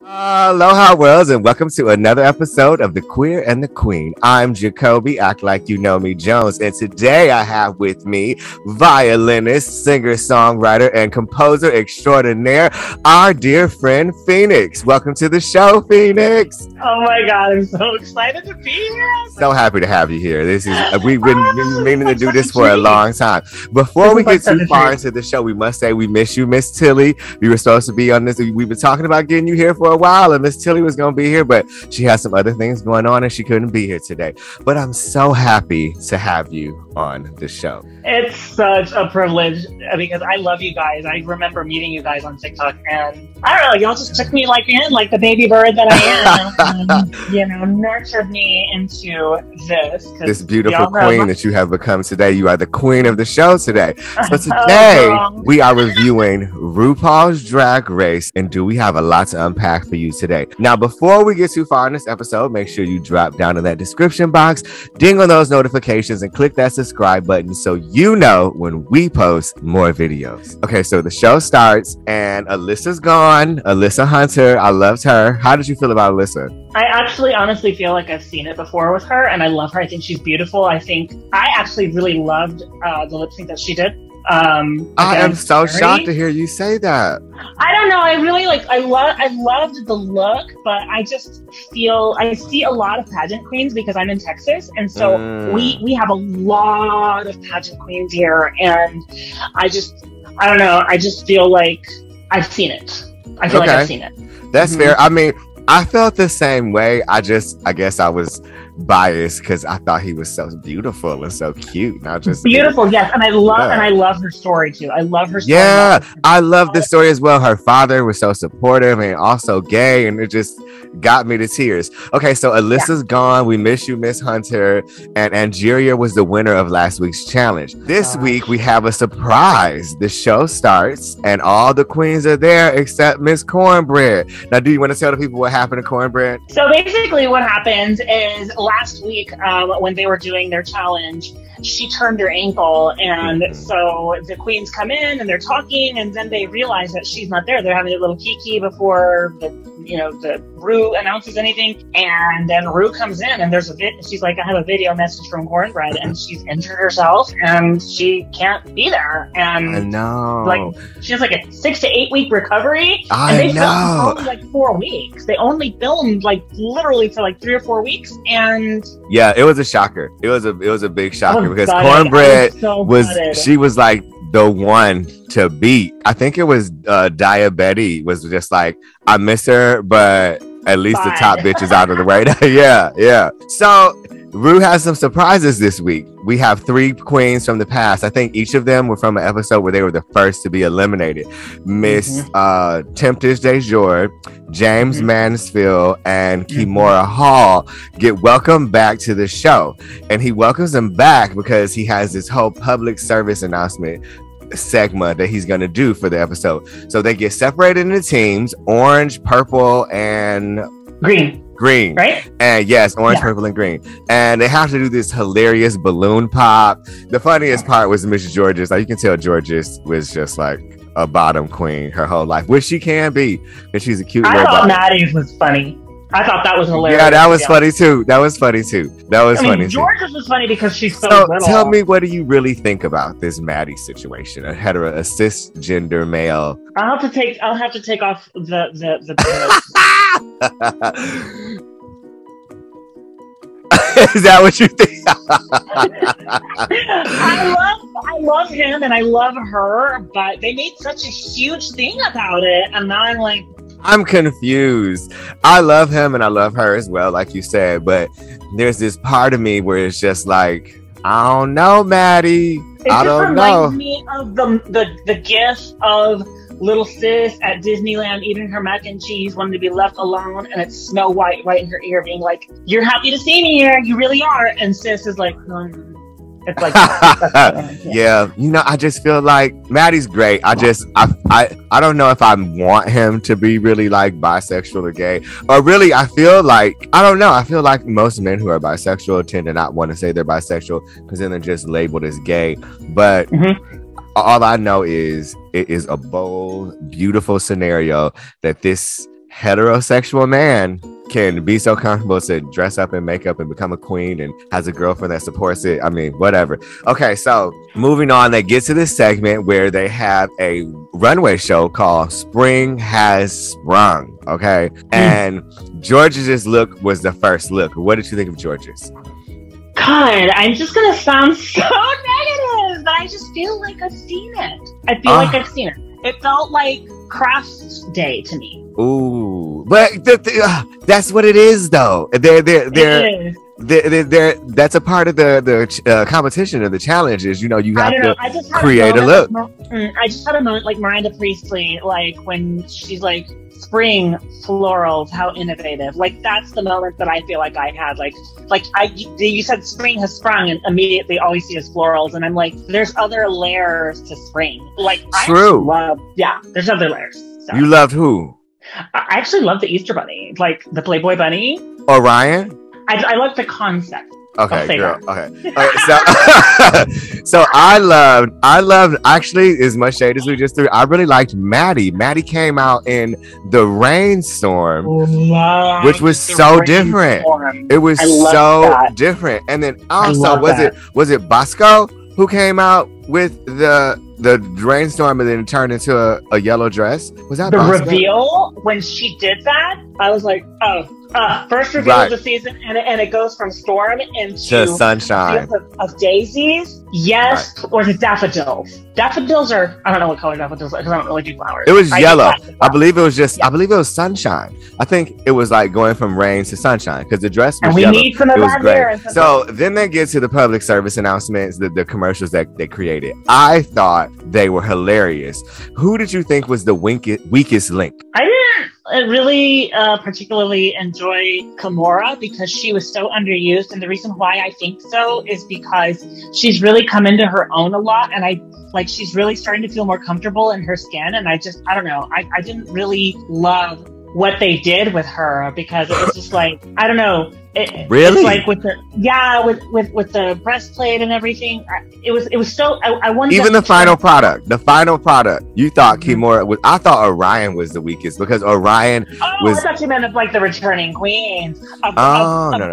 Aloha worlds, and welcome to another episode of The Queer and the Queen. I'm Jacobi, act like you know me, Jones, and today I have with me violinist, singer, songwriter, and composer extraordinaire, our dear friend Phoenix. Welcome to the show, Phoenix. Oh my God, I'm so excited to be here. So happy to have you here. We've been meaning to do this for a long time. Before we get too far into the show, we must say we miss you, Miss Tilly. We were supposed to be on this. We've been talking about getting you here for a while, and Miss Tilly was going to be here, but she has some other things going on and she couldn't be here today. But I'm so happy to have you on the show. It's such a privilege because I love you guys. I remember meeting you guys on TikTok, and I don't know, y'all just took me in like the baby bird that I am, and nurtured me into this beautiful queen that you have become today. You are the queen of the show today. So today we are reviewing RuPaul's Drag Race, and do we have a lot to unpack for you today. Now, before we get too far in this episode, make sure you drop down in that description box, ding on those notifications, and click that subscribe button so you know when we post more videos. Okay, so the show starts and Alyssa's gone. Alyssa Hunter, I loved her. How did you feel about Alyssa? I actually honestly feel like I've seen it before with her, and I love her. I think she's beautiful. I actually really loved the lip sync that she did. I am so shocked to hear you say that. I don't know. I really I loved the look, but I just feel I see a lot of pageant queens because I'm in Texas, and so we have a lot of pageant queens here, and I don't know. I just feel like I've seen it. I feel like I've seen it. That's fair. I mean, I felt the same way. I guess I was biased because I thought he was so beautiful and so cute. Not just beautiful, yes. And I love her story too. I love her story. Yeah, I love the story as well. Her father was so supportive and also gay, and it just got me to tears. Okay, so Alyssa's gone. We miss you, Miss Hunter. And Angeria was the winner of last week's challenge. This week we have a surprise. The show starts and all the queens are there except Miss Kornbread. Now, do you want to tell the people what happened to Kornbread? So basically what happens is last week when they were doing their challenge, she turned her ankle, and so the queens come in and they're talking, and then they realize that she's not there. They're having a little kiki before the Ru announces anything, and then Ru comes in and there's she's like, I have a video message from Kornbread, and she's injured herself and she can't be there, and I know, she has a 6 to 8 week recovery, and they filmed only 4 weeks. They only filmed literally for 3 or 4 weeks, and yeah, it was a shocker. It was a big shocker because Kornbread she was like the one to beat. I think it was Diabetes was just like, I miss her, but at least the top bitch is out of the way. yeah. So Ru has some surprises this week. We have 3 queens from the past. I think each of them were from an episode where they were the first to be eliminated. Miss Tempest DeJour, James Mansfield, and Kimora Hall get welcomed back to the show. And he welcomes them back because he has this whole public service announcement segment that he's going to do for the episode. So they get separated into teams, orange, purple, and green, right? And yes, orange, purple, and green. And they have to do this hilarious balloon pop. The funniest part was Miss Georges. You can tell Georges was just like a bottom queen her whole life, which she can be, because she's a cute little I thought Maddie's was funny. I thought that was hilarious. Yeah, that was funny too. Georges was funny because she's so little. Tell me, what do you really think about this Maddie situation? A cisgender male. I'll have to take off the Is that what you think? I love him and I love her, but they made such a huge thing about it, and now I'm confused. I love him and I love her as well, like you said, but there's this part of me where it's just like, I don't know, Maddie. I don't know. It just reminds me of the gif of little sis at Disneyland eating her mac and cheese, wanting to be left alone, and it's Snow White right in her ear being like, you're happy to see me here, you really are, and sis is like, it's like yeah, I just feel like Maddie's great. I don't know if I want him to be really bisexual or gay, or really I feel like most men who are bisexual tend to not want to say they're bisexual because then they're just labeled as gay. But all I know is it is a bold, beautiful scenario that this heterosexual man can be so comfortable to dress up in makeup and become a queen and has a girlfriend that supports it. I mean, whatever. Okay, so moving on, they get to this segment where they have a runway show called Spring Has Sprung. Okay, and George's look was the first look. What did you think of George's? God, I'm just gonna sound so negative, but I just feel like I've seen it. I feel like I've seen it. It felt like Crafts Day to me. Ooh, but that's what it is, though. They're that's a part of the competition or the challenge is, you know, you have to create a look. I just had a moment like Miranda Priestley, like when she's like, spring florals, how innovative. Like that's the moment that I feel like I had. You said spring has sprung, and immediately all we see is florals, and I'm like, there's other layers to spring. Like true. There's other layers. So. You loved who? I actually love the Easter Bunny, like the Playboy Bunny. Orion? I like the concept. Okay, girl. Okay. So I loved actually, as much shade as we just threw, I really liked Maddie. Maddie came out in the rainstorm, which was so different. It was so different. And then also was it Bosco who came out with the rainstorm and then turned into a yellow dress? Was that the Bosco? Reveal when she did that? I was like, first reveal of the season, and it goes from storm into sunshine of daisies. Yes, right. Or the daffodils. Daffodils are, I don't know what color daffodils are because I don't really do flowers. It was yellow. I believe it was just. Yeah. I believe it was sunshine. I think it was like going from rain to sunshine because the dress was yellow. Need some of that here. So then they get to the public service announcements, the commercials that they created. I thought they were hilarious. Who did you think was the weakest link? I didn't really particularly enjoy Kimora because she was so underused, and the reason why I think so is because she's really come into her own a lot, and she's really starting to feel more comfortable in her skin, and I don't know, I didn't really love what they did with her because it was just like, I don't know. Really? It's like with the breastplate and everything. It was so. I wanted even the final product. The final product. You thought Kimora was. I thought Orion was the weakest because Orion was. I thought you meant of like the returning queens. Of all of them.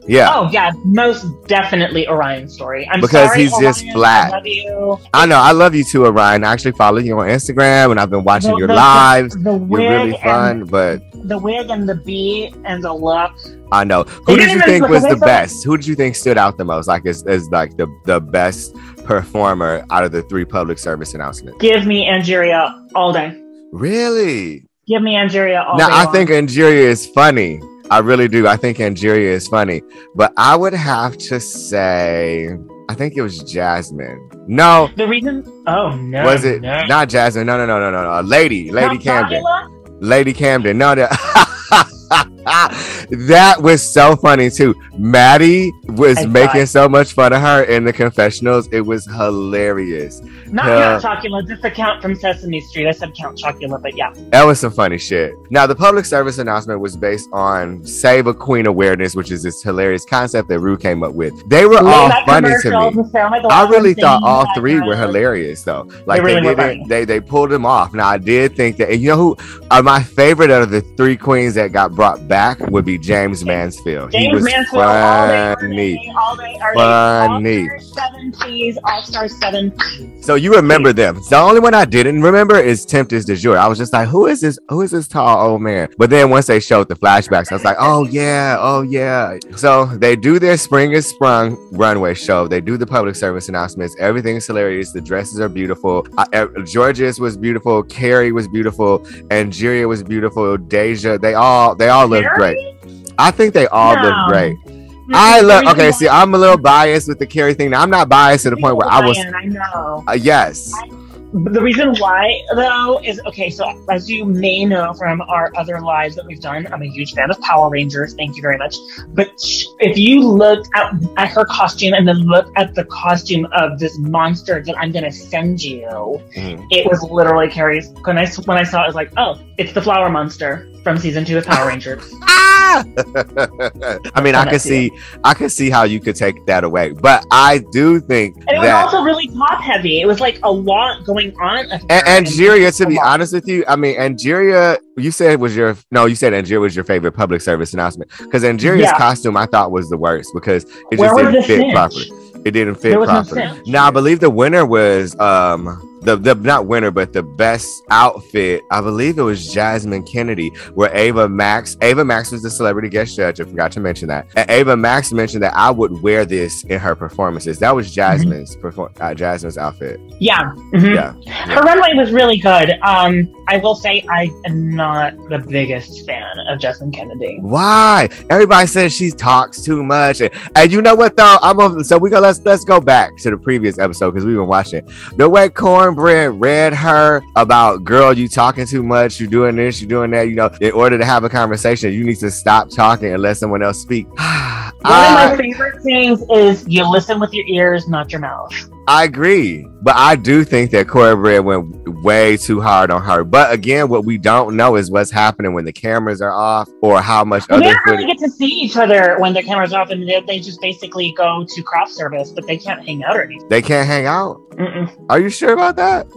Yeah. Oh yeah, most definitely Orion's story. I'm because sorry, he's Orion, just flat. I love you. I know. I love you too, Orion. I actually follow you on Instagram, and I've been watching your lives. You're really fun, but the wig and the beat and the look. I know. Who did you think was the best? Who did you think stood out the most? Like as like the best performer out of the 3 public service announcements? Give me Angeria all day. Really? Give me Angeria all day. Now I think Angeria is funny. I really do. I think Angeria is funny. But I would have to say, I think it was Jasmine. No. The reason? Oh no. Was it not Jasmine? No. Lady Camden. Lady Camden. No, that was so funny too. Maddie was making so much fun of her in the confessionals. It was hilarious. Not Count Chocula, just the Count from Sesame Street. I said Count Chocula, but yeah. That was some funny shit. Now, the public service announcement was based on Save a Queen Awareness, which is this hilarious concept that Ru came up with. They were all funny to me. I really thought all 3 were hilarious, though. Like they pulled them off. Now, I did think that, and you know who my favorite out of the 3 queens that got brought back would be James Mansfield. He was funny. Funny. All-Star 7. So you remember them. The only one I didn't remember is Tempest du Jour. I was just like, who is this tall old man? But then once they showed the flashbacks, I was like, oh yeah. So they do their Spring is Sprung runway show. They do the public service announcements. Everything's hilarious. The dresses are beautiful. Georges was beautiful. Carrie was beautiful. Angeria was beautiful. Deja. They all look great. I think they all look great. I'm a little biased with the Carrie thing. Now, I'm not biased to the point where I was. I know. Yes. The reason why, though, is so as you may know from our other lives that we've done, I'm a huge fan of Power Rangers. Thank you very much. But if you look at her costume and then look at the costume of this monster that I'm going to send you, it was literally Carrie's. When I saw it, I was like, oh, it's the flower monster from season 2 of Power Rangers. I mean, I could see how you could take that away, but I do think and it was also really top heavy. It was like a lot going on. And Angeria, to be honest with you, I mean, Angeria, you said Angeria was your favorite public service announcement, because Angeria's costume I thought was the worst because it just didn't fit properly. It didn't fit properly. Now, I believe the winner was the not winner, but the best outfit. I believe it was Jasmine Kennedy, where Ava Max was the celebrity guest judge. I forgot to mention that. And Ava Max mentioned that I would wear this in her performances. That was Jasmine's Jasmine's outfit. Yeah. Yeah. Her runway was really good. I will say I am not the biggest fan of Jasmine Kennedy. Why? Everybody says she talks too much. And you know what though? Let's go back to the previous episode because we've been watching the way Kornbread read her about, girl, you talking too much, you doing this, you doing that. You know, in order to have a conversation, you need to stop talking and let someone else speak. One of my favorite things is you listen with your ears, not your mouth. I agree, but I do think that Kornbread went way too hard on her. But again, what we don't know is what's happening when the cameras are off, or how much they don't really get to see each other when the camera's off, and they just basically go to craft service, but they can't hang out or anything. They can't hang out. Are you sure about that?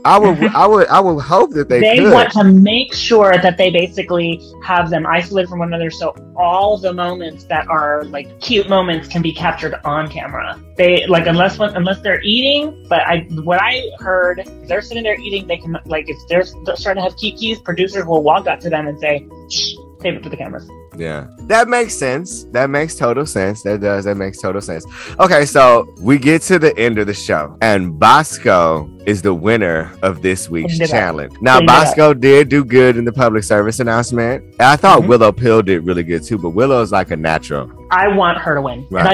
I would hope that they could. Want to make sure that they basically have them isolated from one another, so all the moments that are like cute moments can be captured on camera. They like unless they're eating, but what I heard, if they're sitting there eating, they can, like, if they're starting to have kikis, producers will walk up to them and say, shh, save it for the cameras. Yeah, that makes sense. That makes total sense. That makes total sense. Okay, so we get to the end of the show, and Bosco is the winner of this week's challenge. Now, Bosco did do good in the public service announcement. And I thought Willow Pill did really good too, but Willow's like a natural. I want her to win. Right. And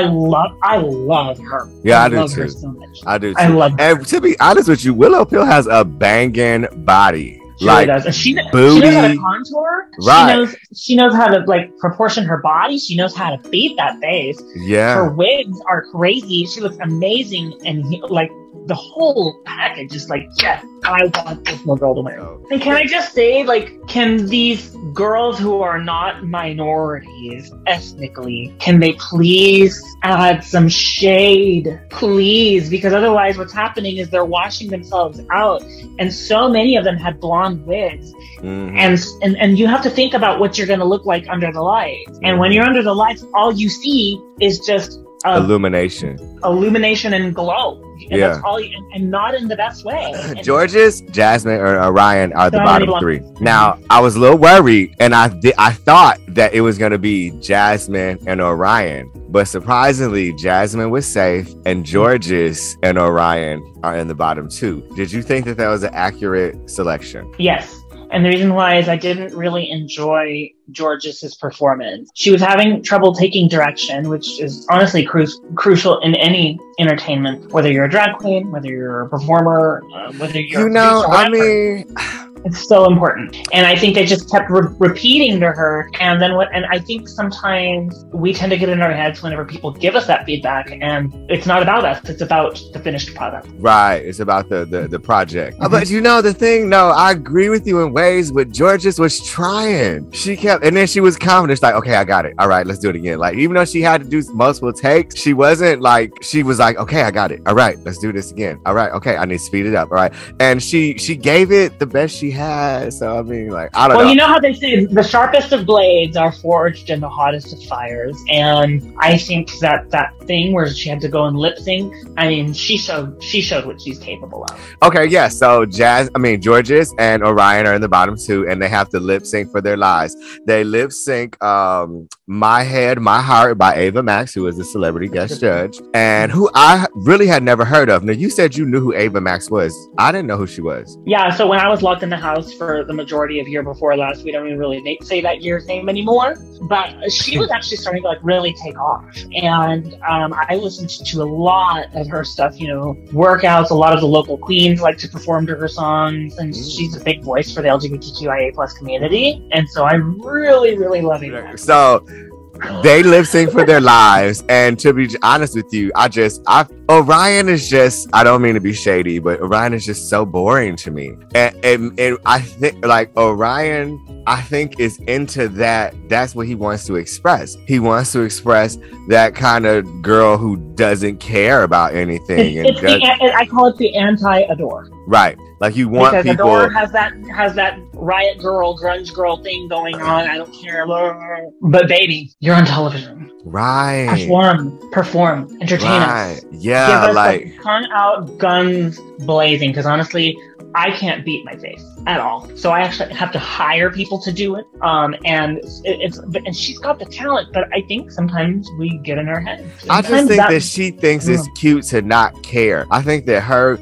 I love her. Yeah, I do too. So much. I do too. I love her. And to be honest with you, Willow Pill has a banging body. She really does. And she knows how to contour. Right. She knows how to like proportion her body. She knows how to beat that face. Yeah. Her wigs are crazy. She looks amazing, and like the whole package is like, yes, I want this little girl to win. And can I just say, like, can these girls who are not minorities ethnically, can they please add some shade, please? Because otherwise what's happening is they're washing themselves out, and so many of them had blonde wigs. And you have to think about what you're going to look like under the lights. And when you're under the lights, all you see is just illumination and glow. And that's all and not in the best way. Georges, Jasmine, or Orion are the bottom three. Now, I was a little worried, and I thought that it was going to be Jasmine and Orion, but surprisingly, Jasmine was safe, and Georges and Orion are in the bottom two. Did you think that was an accurate selection? Yes. And the reason why is I didn't really enjoy Georges' performance. She was having trouble taking direction, which is honestly crucial in any entertainment, whether you're a drag queen, whether you're a performer, whether you're it's so important. And I think they just kept repeating to her. And then and I think sometimes we tend to get in our heads whenever people give us that feedback, and it's not about us. It's about the finished product. Right. It's about the project. But the thing, no, I agree with you in ways, but Georges was trying. She kept, and then she was confident. She's like, okay, I got it. All right, let's do it again. Like, even though she had to do multiple takes, she wasn't like, she was like, okay, I got it. All right, let's do this again. All right, okay, I need to speed it up. All right. And she gave it the best she had. So I mean, like, I don't know. Well, you know how they say the sharpest of blades are forged in the hottest of fires, and I think that thing where she had to go and lip sync, I mean, she showed what she's capable of. Okay, yeah. So Georges and Orion are in the bottom two, and they have to lip sync for their lives. They lip sync "My Head, My Heart" by Ava Max, who is the celebrity guest judge, and who I really had never heard of. Now, you said you knew who Ava Max was. I didn't know who she was. Yeah, so when I was locked in the house for the majority of year before last, we don't even really say that year's name anymore, but she was actually starting to like really take off. And I listened to a lot of her stuff, you know, workouts. A lot of the local queens like to perform to her songs, and she's a big voice for the LGBTQIA+ community. And so I really, really love it. So They lip sync for their lives. And to be honest with you, Orion is just, I don't mean to be shady, but Orion is just so boring to me. And I think like Orion, I think is into that. That's what he wants to express. He wants to express that kind of girl who doesn't care about anything. I call it the anti-Adore. Right. Like you want because people. Adore has that riot girl, grunge girl thing going on. I don't care. But baby, you're on television. Right. Perform, entertain us. Yeah. Give us the tongue out, guns blazing. Because honestly, I can't beat my face at all. So I actually have to hire people to do it. And she's got the talent, but I think sometimes we get in our head. I just think that she thinks it's cute to not care. I think that her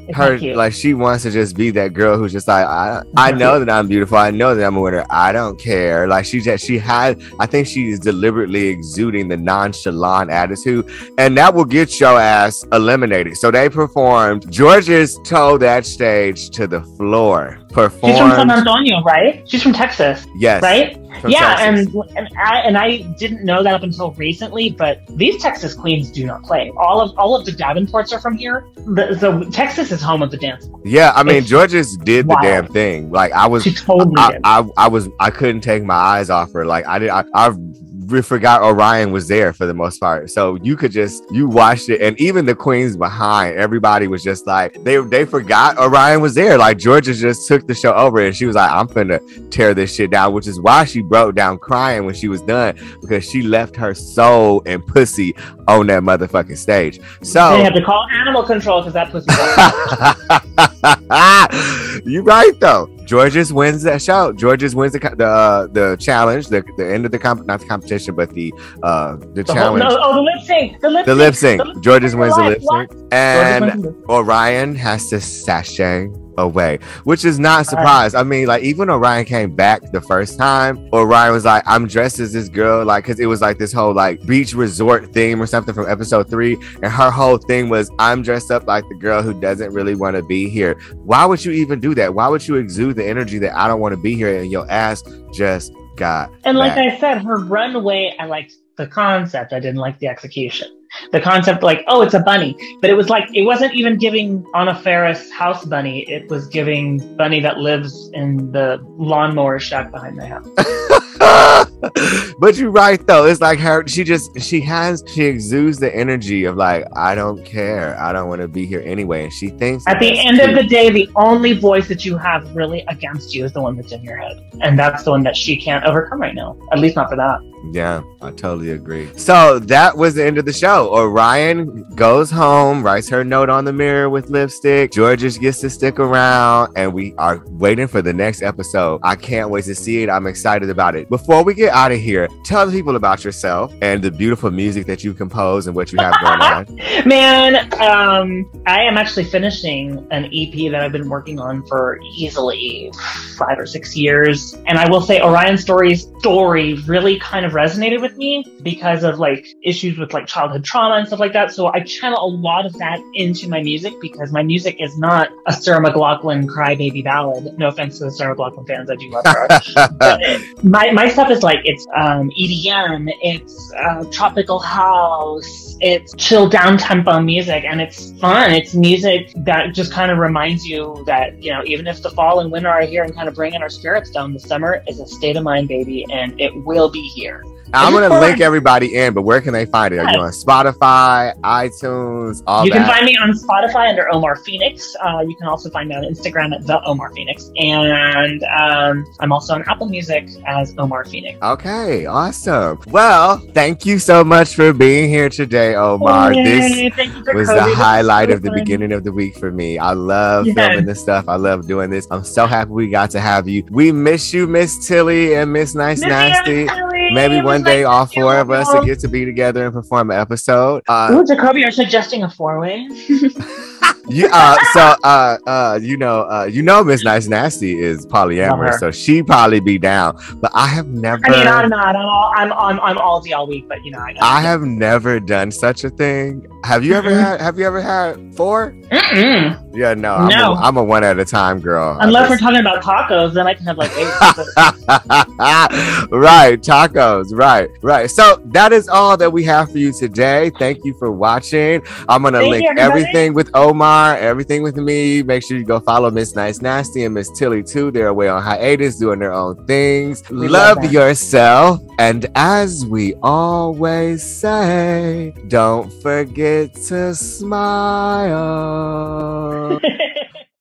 like she wants to just be that girl who's just like, I know that I'm beautiful. I know that I'm a winner. I don't care. Like I think she is deliberately exuding the nonchalant attitude, and that will get your ass eliminated. So they performed. Georges told that stage to the floor. She's from San Antonio, right? She's from Texas. Yes. Right? Yeah, Texas. and I didn't know that up until recently, but these Texas queens do not play. All of the Davenports are from here. The Texas is home of the dance. Yeah, I mean, Georges did the damn thing. Like she totally did. I couldn't take my eyes off her. Like I forgot Orion was there for the most part. So you watched it, and even the queens behind, everybody was just like, they forgot Orion was there. Like Georges just took the show over, and she was like, I'm finna tear this shit down, which is why she broke down crying when she was done, because she left her soul and pussy on that motherfucking stage. So they had to call animal control because that pussy. You right though. Georges wins that show. Georges wins the challenge, the end of the not the competition, but the challenge. The lip sync. Georges wins the lip sync, and Orion has to sashay away, which is not a surprise. I mean, like, even Orion came back the first time, Orion was like, I'm dressed as this girl, like, because it was like this whole like beach resort theme or something from episode 3, and her whole thing was, I'm dressed up like the girl who doesn't really want to be here. Why would you even do that? Why would you exude the energy that I don't want to be here, and your ass just got and back. Like I said, her runway, I liked the concept, I didn't like the execution. The concept, like, oh, it's a bunny, but it was like, it wasn't even giving Anna Faris house bunny. It was giving bunny that lives in the lawnmower shack behind the house. But you're right though. It's like her. She exudes the energy of like, I don't care. I don't want to be here anyway. And she thinks at the end of the day, the only voice that you have really against you is the one that's in your head, and that's the one that she can't overcome right now. At least not for that. Yeah, I totally agree. So that was the end of the show. Orion goes home, writes her note on the mirror with lipstick. Georges gets to stick around, and we are waiting for the next episode. I can't wait to see it. I'm excited about it. Before we get out of here, tell the people about yourself and the beautiful music that you compose and what you have going on. Man, I am actually finishing an EP that I've been working on for easily 5 or 6 years. And I will say Orion's story really kind of resonated with me because of like issues with like childhood trauma and stuff like that. So I channel a lot of that into my music, because my music is not a Sarah McLachlan crybaby ballad. No offense to the Sarah McLachlan fans, I do love her. But my stuff is like, it's EDM, it's tropical house, it's chill down tempo music, and it's fun. It's music that just kind of reminds you that, you know, even if the fall and winter are here and kind of bringing our spirits down, the summer is a state of mind, baby, and it will be here. I'm going to link everybody in, but where can they find it? Are you on Spotify, iTunes, all You that? can find me on Spotify under Omar Phoenix. You can also find me on Instagram at the Omar Phoenix. And I'm also on Apple Music as Omar Phoenix. Okay, awesome. Well, thank you so much for being here today, Omar. This was the highlight of the beginning of the week for me. I love filming this stuff. I love doing this. I'm so happy we got to have you. We miss you, Miss Tilly and Miss Nice Nasty. Maybe one day all 4 of us will get to be together and perform an episode. Jacobi, you're suggesting a 4-way? You know, Miss Nice Nasty is polyamorous, so she probably be down. But I have never. I mean, I'm not. I'm all all week, but you know, I have never done such a thing. Have you ever had? Have you ever had 4? Yeah, no, No. I'm a one at a time girl. Unless we're talking about tacos, then I can have like 8. Right, tacos. Right. So that is all that we have for you today. Thank you for watching. I'm gonna link everything with Omar, everything with me. Make sure you go follow Miss Nice Nasty and Miss Tilly too. They're away on hiatus doing their own things. Love yourself, and as we always say, don't forget to smile.